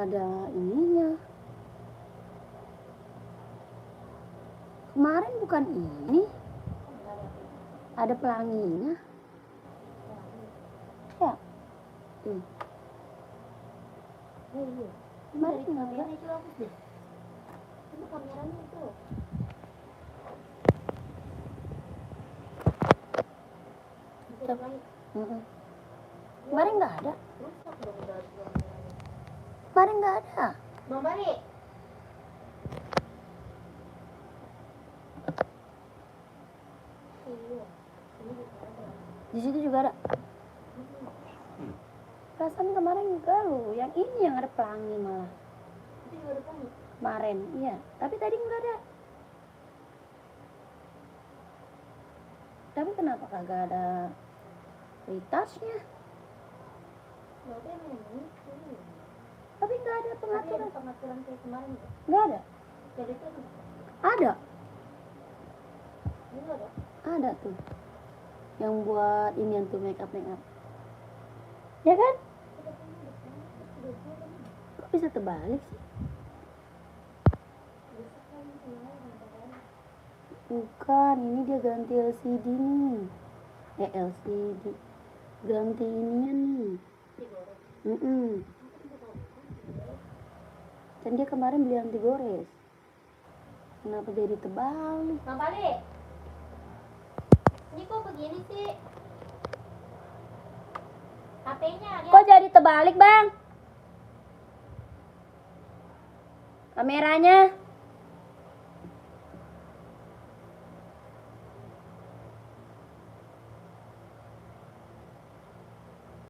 ada ininya. Kemarin bukan ini. Ada pelanginya. Ya. Kemarin nggak ada. Itu kameranya itu. Kemarin nggak ada. Rusak dong udah kameranya. Kemarin nggak ada. Bang Bari. Iya. Ini juga ada. Di situ juga ada. Perasaan kemarin enggak loh. Yang ini yang ada pelangi malah. Itu juga ada pelangi. Kemarin, iya. Tapi tadi nggak ada. Tapi kenapa kagak ada retouchnya? Berarti emang ini. Tapi nggak ada Tapi pengaturan. ada pengaturan kayak kemarin nggak? Nggak ada. Jadi itu Ada. ini nggak ada. Ada tuh. Yang buat ini yang tuh make up. Ya kan? Kok bisa terbalik sih? Bukan, ini dia ganti LCD nih. LCD. Ganti ininya nih. Dan dia kemarin beli anti gores. Kenapa jadi terbalik? Bang Bali. Ini kok begini sih? HP-nya dia. Kok jadi terbalik, Bang? Kameranya?